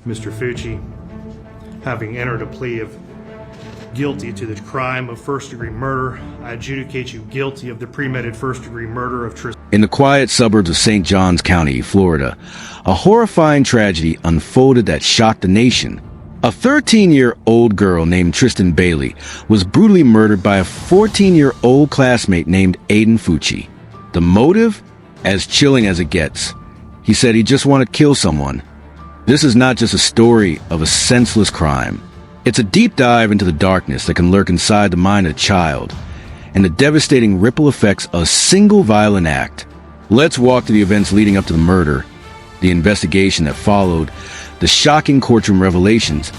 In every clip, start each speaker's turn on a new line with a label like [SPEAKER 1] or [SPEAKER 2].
[SPEAKER 1] Mr. Fucci, having entered a plea of guilty to the crime of first-degree murder, I adjudicate you guilty of the premeditated first-degree murder of Tristan.
[SPEAKER 2] In the quiet suburbs of St. Johns County, Florida, a horrifying tragedy unfolded that shocked the nation. A 13-year-old girl named Tristyn Bailey was brutally murdered by a 14-year-old classmate named Aiden Fucci. The motive? As chilling as it gets. He said he just wanted to kill someone. This is not just a story of a senseless crime. It's a deep dive into the darkness that can lurk inside the mind of a child and the devastating ripple effects of a single violent act. Let's walk through the events leading up to the murder, the investigation that followed, the shocking courtroom revelations,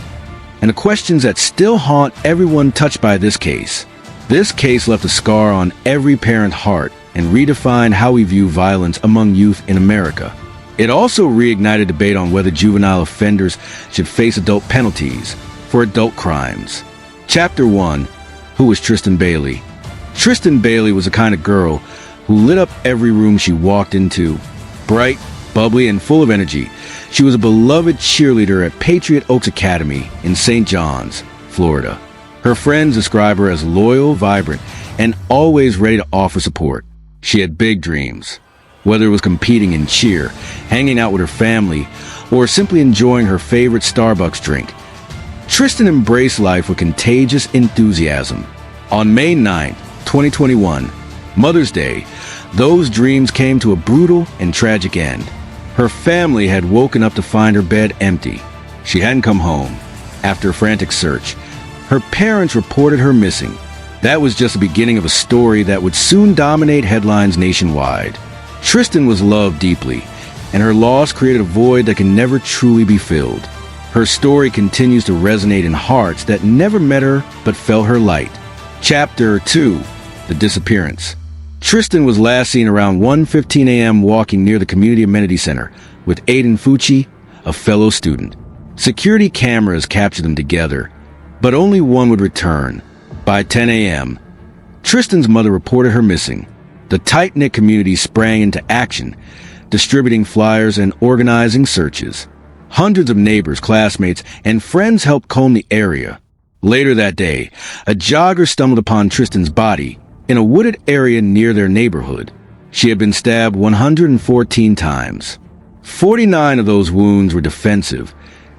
[SPEAKER 2] and the questions that still haunt everyone touched by this case. This case left a scar on every parent's heart and redefined how we view violence among youth in America. It also reignited debate on whether juvenile offenders should face adult penalties for adult crimes. Chapter 1. Who was Tristyn Bailey? Tristyn Bailey was the kind of girl who lit up every room she walked into. Bright, bubbly, and full of energy, she was a beloved cheerleader at Patriot Oaks Academy in St. Johns, Florida. Her friends describe her as loyal, vibrant, and always ready to offer support. She had big dreams. Whether it was competing in cheer, hanging out with her family, or simply enjoying her favorite Starbucks drink, Tristyn embraced life with contagious enthusiasm. On May 9, 2021, Mother's Day, those dreams came to a brutal and tragic end. Her family had woken up to find her bed empty. She hadn't come home. After a frantic search, her parents reported her missing. That was just the beginning of a story that would soon dominate headlines nationwide. Tristyn was loved deeply, and her loss created a void that can never truly be filled. Her story continues to resonate in hearts that never met her but felt her light. Chapter 2. The Disappearance. Tristyn was last seen around 1:15 a.m. walking near the Community Amenity Center with Aiden Fucci, a fellow student. Security cameras captured them together, but only one would return. By 10 a.m., Tristyn's mother reported her missing. The tight-knit community sprang into action, distributing flyers and organizing searches. Hundreds of neighbors, classmates, and friends helped comb the area. Later that day, a jogger stumbled upon Tristyn's body in a wooded area near their neighborhood. She had been stabbed 114 times. 49 of those wounds were defensive.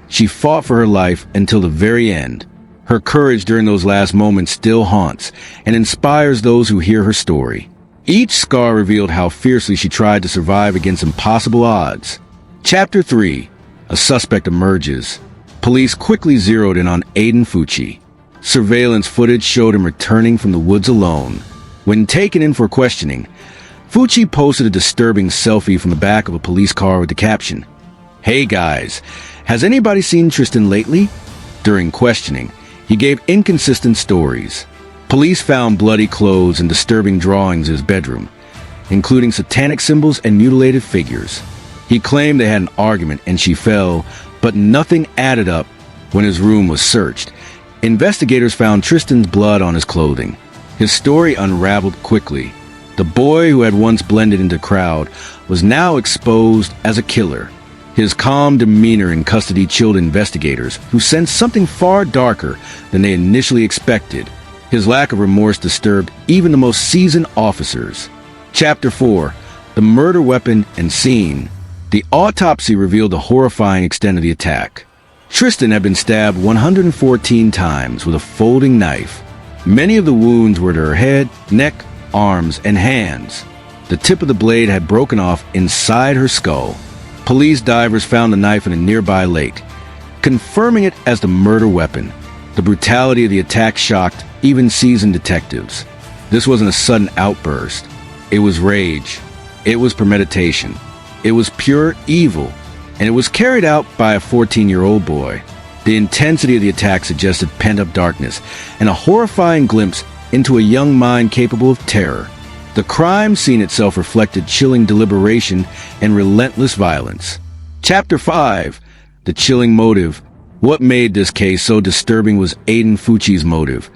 [SPEAKER 2] She fought for her life until the very end. Her courage during those last moments still haunts and inspires those who hear her story. Each scar revealed how fiercely she tried to survive against impossible odds. Chapter 3. A suspect emerges. Police quickly zeroed in on Aiden Fucci. Surveillance footage showed him returning from the woods alone. When taken in for questioning, Fucci posted a disturbing selfie from the back of a police car with the caption, "Hey guys, has anybody seen Tristyn lately?" During questioning, he gave inconsistent stories. Police found bloody clothes and disturbing drawings in his bedroom, including satanic symbols and mutilated figures. He claimed they had an argument and she fell, but nothing added up when his room was searched. Investigators found Tristyn's blood on his clothing. His story unraveled quickly. The boy who had once blended into the crowd was now exposed as a killer. His calm demeanor in custody chilled investigators, who sensed something far darker than they initially expected. His lack of remorse disturbed even the most seasoned officers. Chapter 4. The Murder Weapon and Scene. The autopsy revealed the horrifying extent of the attack. Tristyn had been stabbed 114 times with a folding knife. Many of the wounds were to her head, neck, arms, and hands. The tip of the blade had broken off inside her skull. Police divers found the knife in a nearby lake, confirming it as the murder weapon. The brutality of the attack shocked even seasoned detectives. This wasn't a sudden outburst. It was rage. It was premeditation. It was pure evil, and it was carried out by a 14-year-old boy. The intensity of the attack suggested pent-up darkness and a horrifying glimpse into a young mind capable of terror. The crime scene itself reflected chilling deliberation and relentless violence. Chapter 5. The chilling motive. What made this case so disturbing was Aiden Fucci's motive.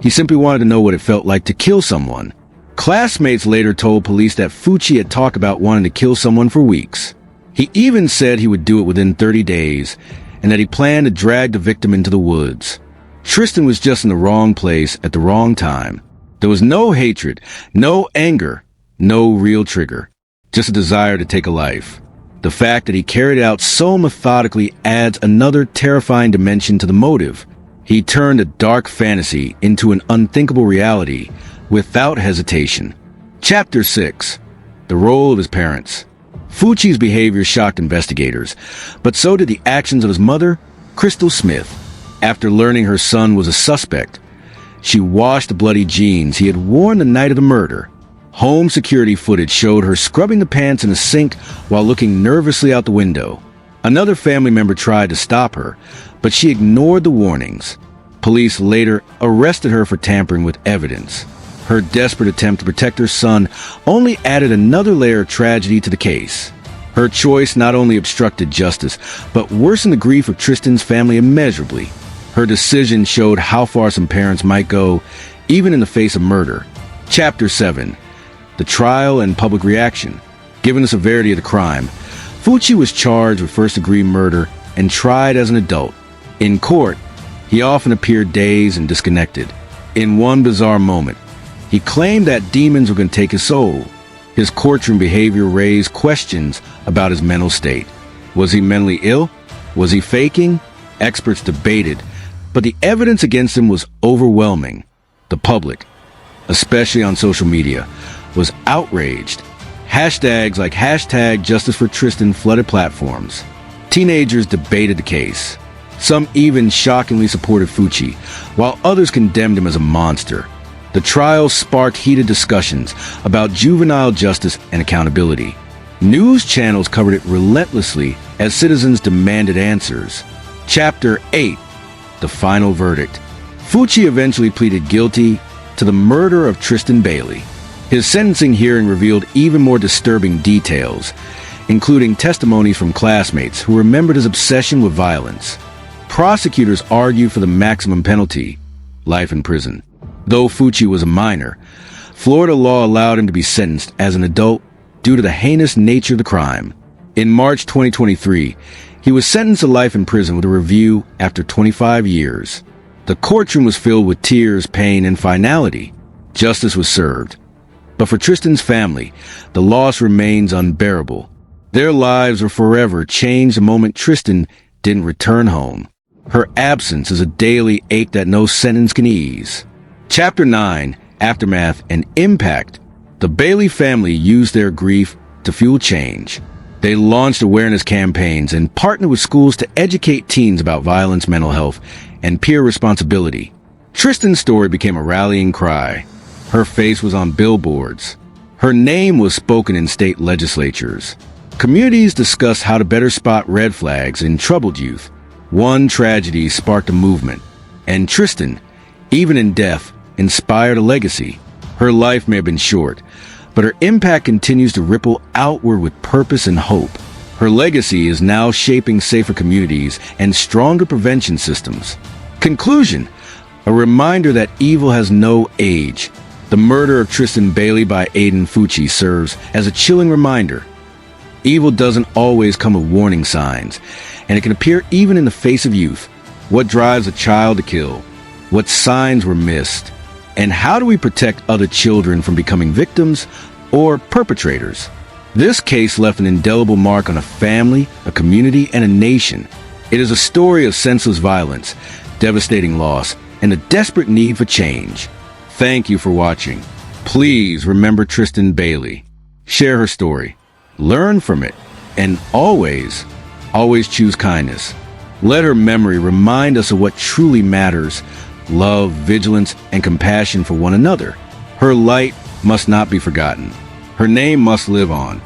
[SPEAKER 2] He simply wanted to know what it felt like to kill someone. Classmates later told police that Fucci had talked about wanting to kill someone for weeks. He even said he would do it within 30 days, and that he planned to drag the victim into the woods. Tristyn was just in the wrong place at the wrong time. There was no hatred, no anger, no real trigger, just a desire to take a life. The fact that he carried it out so methodically adds another terrifying dimension to the motive. He turned a dark fantasy into an unthinkable reality without hesitation. Chapter 6. The Role of His Parents. Fucci's behavior shocked investigators, but so did the actions of his mother, Crystal Smith. After learning her son was a suspect, she washed the bloody jeans he had worn the night of the murder. Home security footage showed her scrubbing the pants in a sink while looking nervously out the window. Another family member tried to stop her, but she ignored the warnings. Police later arrested her for tampering with evidence. Her desperate attempt to protect her son only added another layer of tragedy to the case. Her choice not only obstructed justice, but worsened the grief of Tristyn's family immeasurably. Her decision showed how far some parents might go, even in the face of murder. Chapter 7. The Trial and Public Reaction. Given the severity of the crime, Fucci was charged with first-degree murder and tried as an adult. In court, he often appeared dazed and disconnected. In one bizarre moment, he claimed that demons were going to take his soul. His courtroom behavior raised questions about his mental state. Was he mentally ill? Was he faking? Experts debated, but the evidence against him was overwhelming. The public, especially on social media, was outraged. Hashtags like #JusticeForTristyn flooded platforms. Teenagers debated the case. Some even shockingly supported Fucci, while others condemned him as a monster. The trial sparked heated discussions about juvenile justice and accountability. News channels covered it relentlessly as citizens demanded answers. Chapter 8. The Final Verdict. Fucci eventually pleaded guilty to the murder of Tristan Bailey. His sentencing hearing revealed even more disturbing details, including testimonies from classmates who remembered his obsession with violence. Prosecutors argued for the maximum penalty, life in prison. Though Fucci was a minor, Florida law allowed him to be sentenced as an adult due to the heinous nature of the crime. In March 2023, he was sentenced to life in prison with a review after 25 years. The courtroom was filled with tears, pain, and finality. Justice was served. But for Tristyn's family, the loss remains unbearable. Their lives were forever changed the moment Tristyn didn't return home. Her absence is a daily ache that no sentence can ease. Chapter 9. Aftermath and Impact. The Bailey family used their grief to fuel change. They launched awareness campaigns and partnered with schools to educate teens about violence, mental health, and peer responsibility. Tristyn's story became a rallying cry. Her face was on billboards. Her name was spoken in state legislatures. Communities discussed how to better spot red flags in troubled youth. One tragedy sparked a movement, and Tristyn, even in death, inspired a legacy. Her life may have been short, but her impact continues to ripple outward with purpose and hope. Her legacy is now shaping safer communities and stronger prevention systems. Conclusion: a reminder that evil has no age. The murder of Tristyn Bailey by Aiden Fucci serves as a chilling reminder. Evil doesn't always come with warning signs, and it can appear even in the face of youth. What drives a child to kill? What signs were missed? And how do we protect other children from becoming victims or perpetrators? This case left an indelible mark on a family, a community, and a nation. It is a story of senseless violence, devastating loss, and a desperate need for change. Thank you for watching. Please remember Tristyn Bailey. Share her story. Learn from it. And always choose kindness. Let her memory remind us of what truly matters: love, vigilance, and compassion for one another. Her light must not be forgotten. Her name must live on.